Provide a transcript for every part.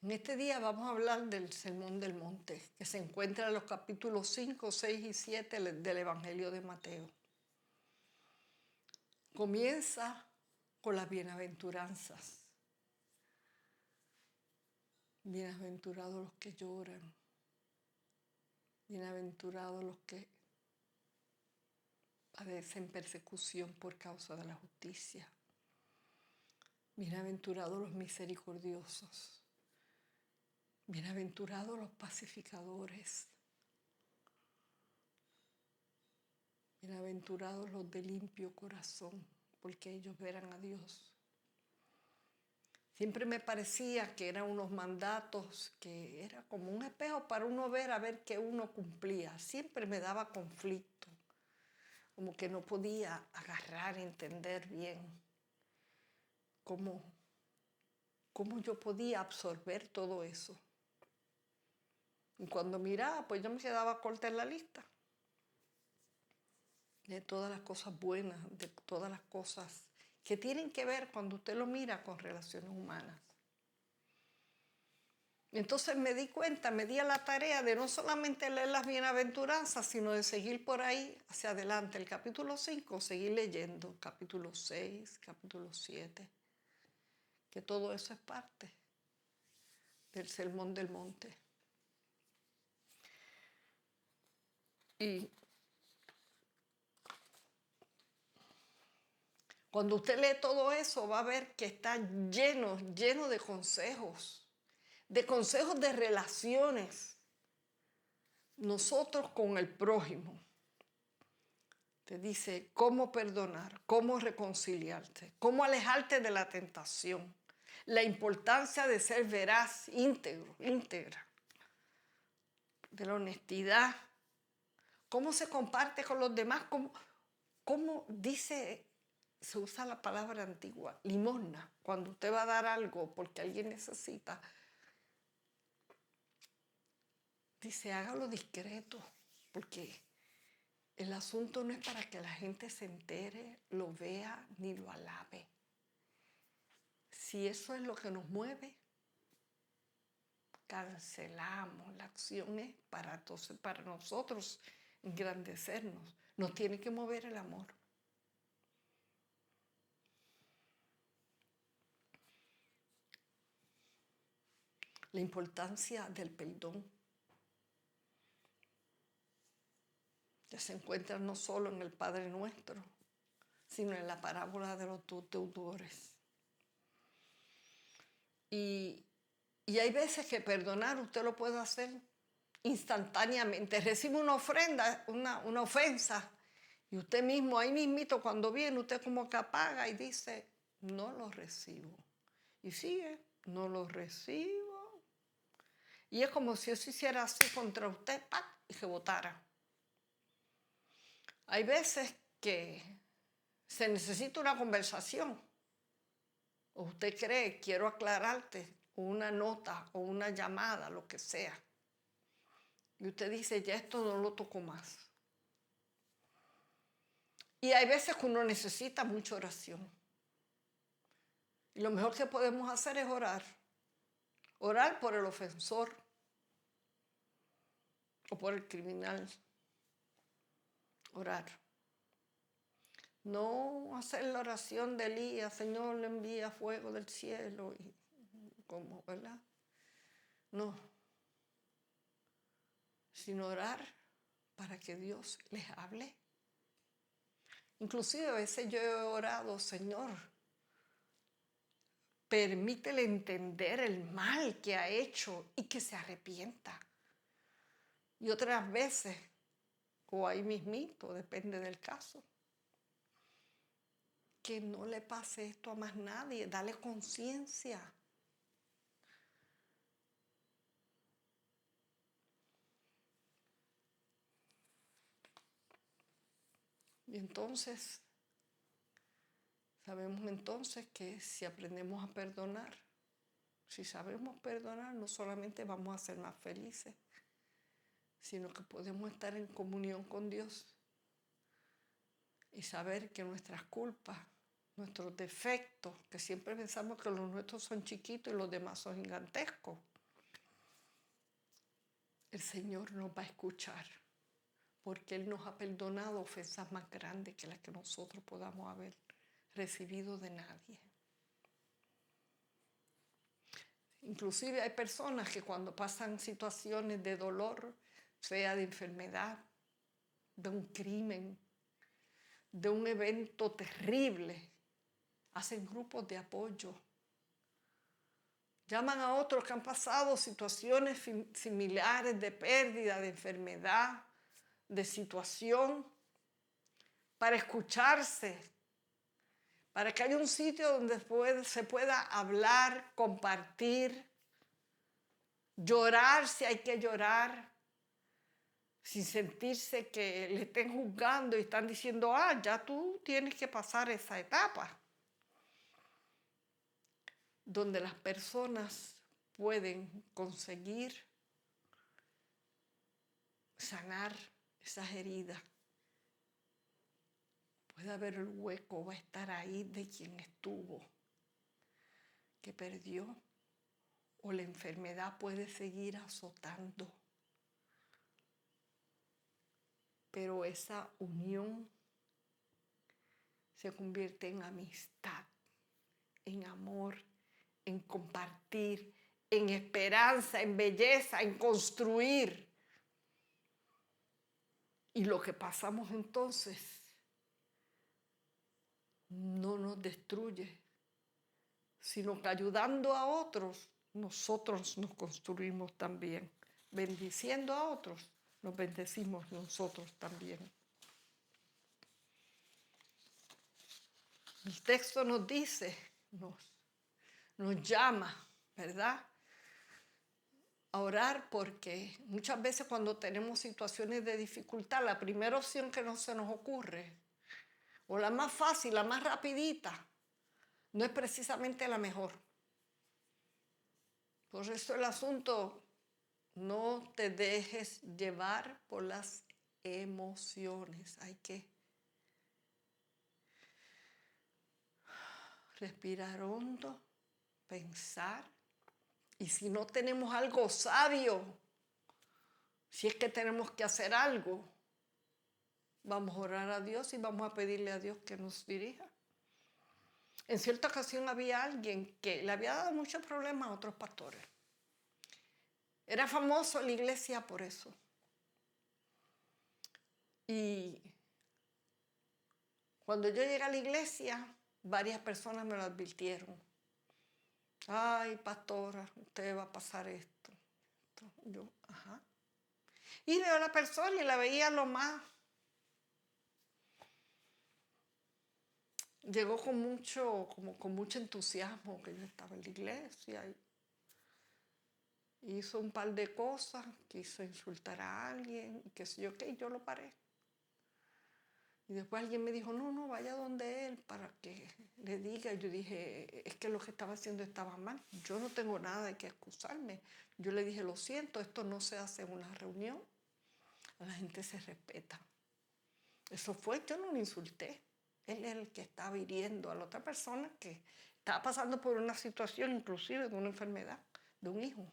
En este día vamos a hablar del Sermón del Monte, que se encuentra en los capítulos 5, 6 y 7 del Evangelio de Mateo. Comienza con las bienaventuranzas. Bienaventurados los que lloran. Bienaventurados los que padecen persecución por causa de la justicia. Bienaventurados los misericordiosos. Bienaventurados los pacificadores. Bienaventurados los de limpio corazón, porque ellos verán a Dios. Siempre me parecía que eran unos mandatos, que era como un espejo para uno ver a ver qué uno cumplía. Siempre me daba conflicto, como que no podía agarrar, entender bien cómo yo podía absorber todo eso. Y cuando miraba, pues yo me quedaba corta en la lista de todas las cosas buenas, de todas las cosas que tienen que ver cuando usted lo mira con relaciones humanas. Entonces me di cuenta, me di a la tarea de no solamente leer las bienaventuranzas, sino de seguir por ahí hacia adelante. El capítulo 5, seguir leyendo, capítulo 6, capítulo 7, que todo eso es parte del Sermón del Monte. Y cuando usted lee todo eso, va a ver que está lleno de consejos de relaciones, nosotros con el prójimo. Te dice cómo perdonar, cómo reconciliarte, cómo alejarte de la tentación, la importancia de ser veraz, íntegra, de la honestidad, cómo se comparte con los demás, cómo dice, se usa la palabra antigua, limosna, cuando usted va a dar algo porque alguien necesita. Dice, hágalo discreto, porque el asunto no es para que la gente se entere, lo vea ni lo alabe. Si eso es lo que nos mueve, cancelamos. La acción es para nosotros engrandecernos. Nos tiene que mover el amor. La importancia del perdón, que se encuentra no solo en el Padre Nuestro, sino en la parábola de los dos deudores. Y hay veces que perdonar usted lo puede hacer instantáneamente. Recibe una ofrenda, una ofensa, y usted mismo, ahí mismito, cuando viene, usted como que apaga y dice, no lo recibo. Y sigue, no lo recibo. Y es como si eso hiciera así contra usted, ¡pac!, y se botara. Hay veces que se necesita una conversación. O usted cree, quiero aclararte, o una nota, o una llamada, lo que sea. Y usted dice, ya esto no lo toco más. Y hay veces que uno necesita mucha oración. Y lo mejor que podemos hacer es orar. Orar por el ofensor o por el criminal. Orar. No hacer la oración de Elías, Señor, le envía fuego del cielo, y como, ¿verdad? No. Sino orar para que Dios les hable. Inclusive a veces yo he orado, Señor, permítele entender el mal que ha hecho y que se arrepienta. Y otras veces, o ahí mismito, depende del caso, que no le pase esto a más nadie, dale conciencia. Y entonces, sabemos entonces que si aprendemos a perdonar, si sabemos perdonar, no solamente vamos a ser más felices, sino que podemos estar en comunión con Dios y saber que nuestras culpas, nuestros defectos, que siempre pensamos que los nuestros son chiquitos y los demás son gigantescos, el Señor nos va a escuchar, porque Él nos ha perdonado ofensas más grandes que las que nosotros podamos haber recibido de nadie. Inclusive hay personas que cuando pasan situaciones de dolor, sea de enfermedad, de un crimen, de un evento terrible, hacen grupos de apoyo. Llaman a otros que han pasado situaciones similares de pérdida, de enfermedad, de situación, para escucharse, para que haya un sitio donde se pueda hablar, compartir, llorar si hay que llorar, sin sentirse que le estén juzgando y están diciendo, ya tú tienes que pasar esa etapa. Donde las personas pueden conseguir sanar esas heridas. Puede haber el hueco, va a estar ahí de quien estuvo, que perdió, o la enfermedad puede seguir azotando. Pero esa unión se convierte en amistad, en amor, en compartir, en esperanza, en belleza, en construir. Y lo que pasamos entonces no nos destruye, sino que ayudando a otros, nosotros nos construimos también. Bendiciendo a otros, nos bendecimos nosotros también. El texto nos dice, nos llama, ¿verdad?, a orar, porque muchas veces cuando tenemos situaciones de dificultad, la primera opción que no se nos ocurre, o la más fácil, la más rapidita, no es precisamente la mejor. Por eso el asunto, no te dejes llevar por las emociones. Hay que respirar hondo, pensar. Y si no tenemos algo sabio, si es que tenemos que hacer algo, vamos a orar a Dios y vamos a pedirle a Dios que nos dirija. En cierta ocasión había alguien que le había dado muchos problemas a otros pastores. Era famoso en la iglesia por eso. Y cuando yo llegué a la iglesia, varias personas me lo advirtieron. Ay, pastora, usted va a pasar esto. Yo, ajá. Y veo a la persona y la veía lo más. Llegó con mucho entusiasmo que yo estaba en la iglesia. Y hizo un par de cosas, quiso insultar a alguien, y qué sé yo qué, y yo lo paré. Y después alguien me dijo, no, vaya donde él para que le diga. Y yo dije, es que lo que estaba haciendo estaba mal. Yo no tengo nada de que excusarme. Yo le dije, lo siento, esto no se hace en una reunión. A la gente se respeta. Eso fue, yo no lo insulté. Él es el que estaba hiriendo a la otra persona que estaba pasando por una situación, inclusive de una enfermedad, de un hijo.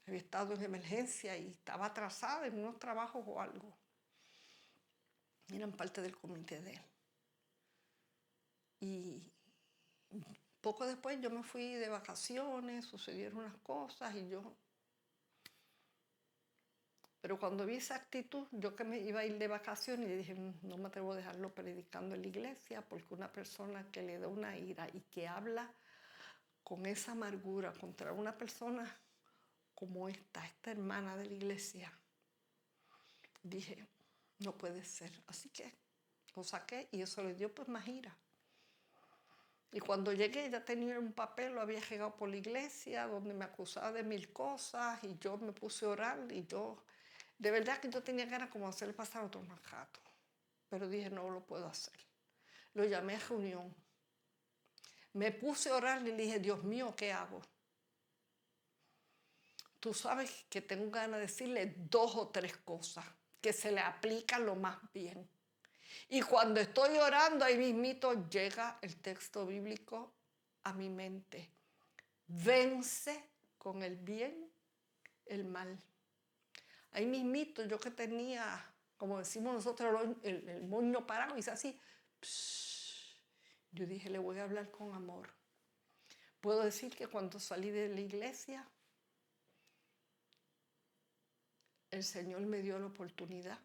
Había estado en emergencia y estaba atrasada en unos trabajos o algo. Eran parte del comité de él. Y poco después yo me fui de vacaciones, sucedieron unas cosas y yo... Pero cuando vi esa actitud, yo que me iba a ir de vacaciones, y dije, no me atrevo a dejarlo predicando en la iglesia, porque una persona que le da una ira y que habla con esa amargura contra una persona como esta hermana de la iglesia, dije, no puede ser. Así que lo saqué y eso le dio pues más ira. Y cuando llegué ya tenía un papel, lo había llegado por la iglesia, donde me acusaba de 1000 cosas, y yo me puse a orar, y yo, de verdad que yo tenía ganas como de hacerle pasar otro mal rato. Pero dije, no lo puedo hacer. Lo llamé a reunión. Me puse a orar y le dije, Dios mío, ¿qué hago? Tú sabes que tengo ganas de decirle 2 o 3 cosas que se le aplican lo más bien. Y cuando estoy orando, ahí mismito llega el texto bíblico a mi mente. Vence con el bien el mal. Ahí mismito, yo que tenía, como decimos nosotros, el moño parado, hice así. Psh. Yo dije, le voy a hablar con amor. Puedo decir que cuando salí de la iglesia, el Señor me dio la oportunidad.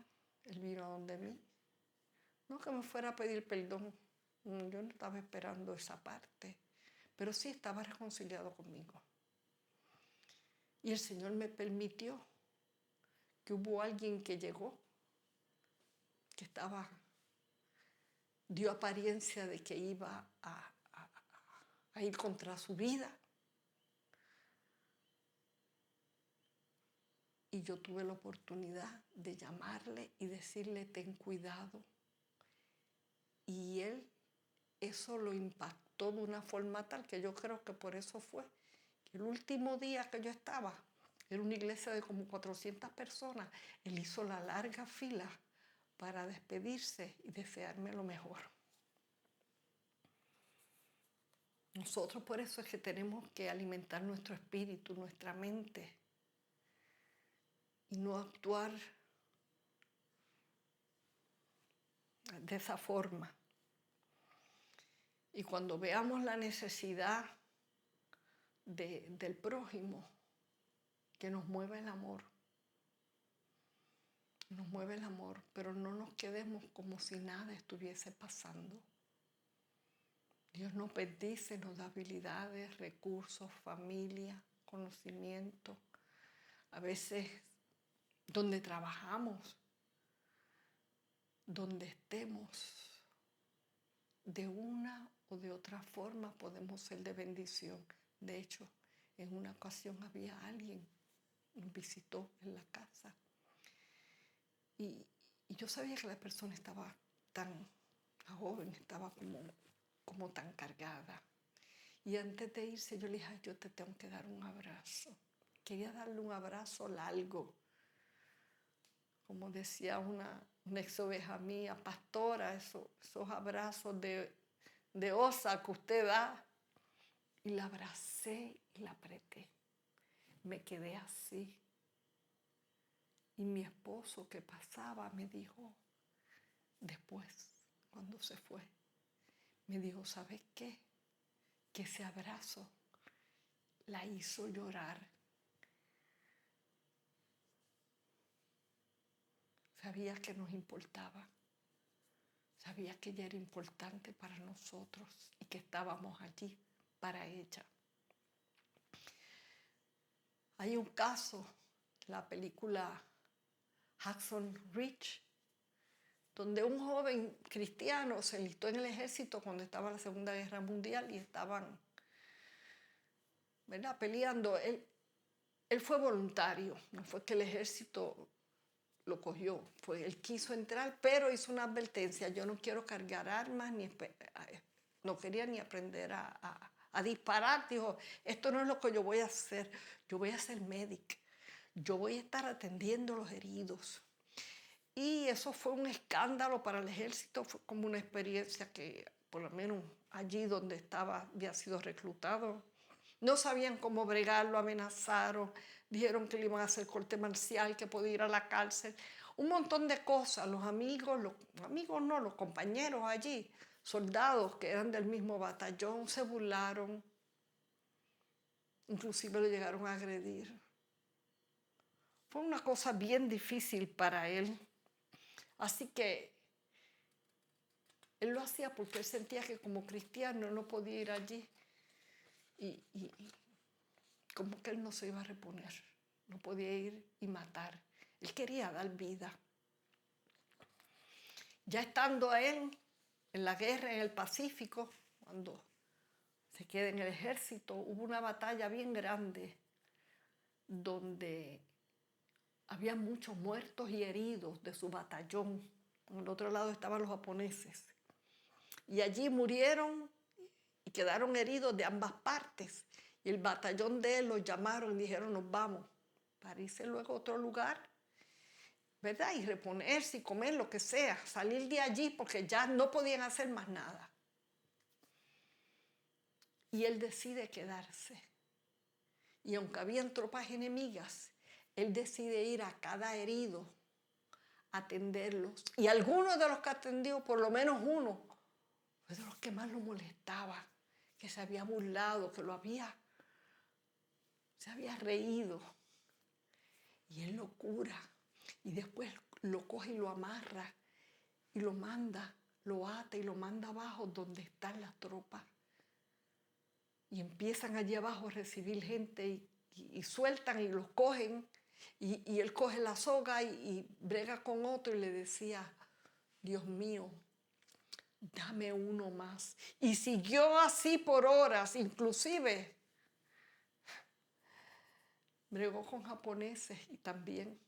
Él vino a donde mí. No que me fuera a pedir perdón. Yo no estaba esperando esa parte. Pero sí estaba reconciliado conmigo. Y el Señor me permitió que hubo alguien que llegó, que dio apariencia de que iba a ir contra su vida. Y yo tuve la oportunidad de llamarle y decirle, ten cuidado. Y él, eso lo impactó de una forma tal que yo creo que por eso fue. Que el último día que yo estaba, era una iglesia de como 400 personas, él hizo la larga fila para despedirse y desearme lo mejor. Nosotros por eso es que tenemos que alimentar nuestro espíritu, nuestra mente, y no actuar de esa forma. Y cuando veamos la necesidad del prójimo, que nos mueva el amor. Nos mueve el amor, pero no nos quedemos como si nada estuviese pasando. Dios nos bendice, nos da habilidades, recursos, familia, conocimiento. A veces donde trabajamos, donde estemos, de una o de otra forma podemos ser de bendición. De hecho, en una ocasión había alguien que nos visitó en la casa y yo sabía que la persona estaba la joven estaba como tan cargada. Y antes de irse yo le dije, yo te tengo que dar un abrazo. Quería darle un abrazo largo. Como decía una ex oveja mía, pastora, esos abrazos de osa que usted da. Y la abracé y la apreté. Me quedé así. Y mi esposo que pasaba me dijo, después, cuando se fue, me dijo, ¿sabes qué? Que ese abrazo la hizo llorar. Sabía que nos importaba. Sabía que ella era importante para nosotros y que estábamos allí para ella. Hay un caso, la película Hacksaw Ridge, donde un joven cristiano se enlistó en el ejército cuando estaba la Segunda Guerra Mundial y estaban, ¿verdad?, peleando. Él fue voluntario, no fue que el ejército lo cogió, él quiso entrar, pero hizo una advertencia, yo no quiero cargar armas, no quería ni aprender a disparar. Dijo, esto no es lo que yo voy a hacer, yo voy a ser médico, yo voy a estar atendiendo a los heridos. Y eso fue un escándalo para el ejército, fue como una experiencia que, por lo menos allí donde estaba, había sido reclutado. No sabían cómo bregarlo, amenazaron, dijeron que le iban a hacer corte marcial, que podía ir a la cárcel. Un montón de cosas. Los compañeros allí, soldados que eran del mismo batallón, se burlaron. Inclusive lo llegaron a agredir. Fue una cosa bien difícil para él. Así que él lo hacía porque él sentía que como cristiano no podía ir allí. Y como que él no se iba a reponer. No podía ir y matar. Él quería dar vida. Ya estando él en la guerra en el Pacífico, cuando se queda en el ejército, hubo una batalla bien grande donde había muchos muertos y heridos de su batallón. En el otro lado estaban los japoneses. Y allí murieron y quedaron heridos de ambas partes. Y el batallón de él los llamaron y dijeron, nos vamos, para irse luego a otro lugar, ¿verdad? Y reponerse y comer lo que sea, salir de allí porque ya no podían hacer más nada. Y él decide quedarse. Y aunque habían tropas enemigas, Él decide ir a cada herido a atenderlos. Y algunos de los que atendió, por lo menos uno, fue de los que más lo molestaba, que se había burlado, que se había reído. Y él lo cura. Y después lo coge y lo amarra y lo manda, lo ata y lo manda abajo donde están las tropas. Y empiezan allí abajo a recibir gente y sueltan y los cogen. Y él coge la soga y brega con otro y le decía, Dios mío, dame uno más. Y siguió así por horas, inclusive bregó con japoneses y también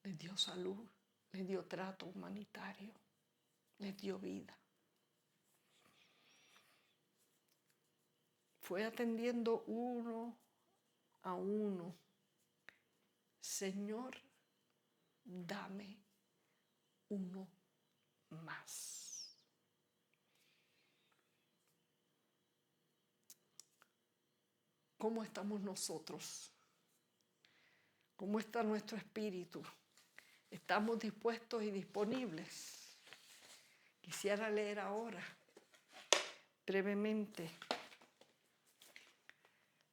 les dio salud, les dio trato humanitario, les dio vida. Fue atendiendo uno a uno. Señor, dame uno más. ¿Cómo estamos nosotros? ¿Cómo está nuestro espíritu? ¿Estamos dispuestos y disponibles? Quisiera leer ahora, brevemente,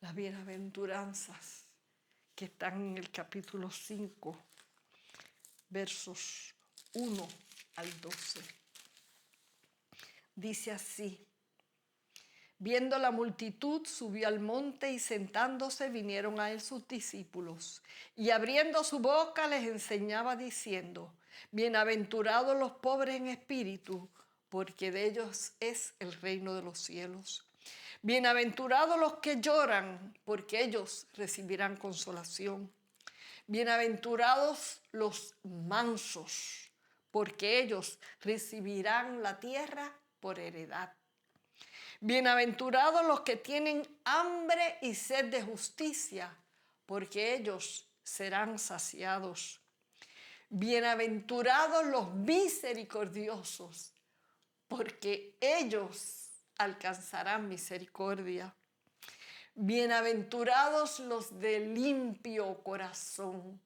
las bienaventuranzas que están en el capítulo 5, versos 1 al 12. Dice así: viendo la multitud, subió al monte y sentándose vinieron a él sus discípulos. Y abriendo su boca les enseñaba diciendo: bienaventurados los pobres en espíritu, porque de ellos es el reino de los cielos. Bienaventurados los que lloran, porque ellos recibirán consolación. Bienaventurados los mansos, porque ellos recibirán la tierra por heredad. Bienaventurados los que tienen hambre y sed de justicia, porque ellos serán saciados. Bienaventurados los misericordiosos, porque ellos alcanzarán misericordia. Bienaventurados los de limpio corazón,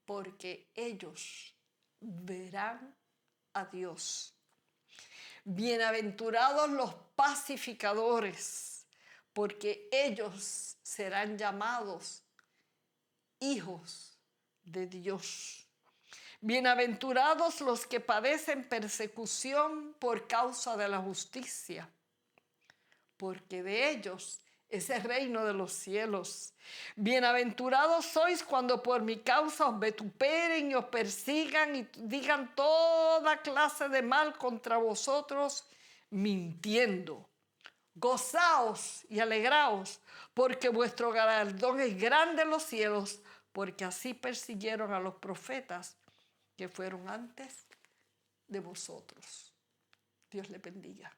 porque ellos verán a Dios. Bienaventurados los pacificadores, porque ellos serán llamados hijos de Dios. Bienaventurados los que padecen persecución por causa de la justicia, porque de ellos es el reino de los cielos. Bienaventurados sois cuando por mi causa os vituperen y os persigan y digan toda clase de mal contra vosotros, mintiendo. Gozaos y alegraos, porque vuestro galardón es grande en los cielos, porque así persiguieron a los profetas que fueron antes de vosotros. Dios le bendiga.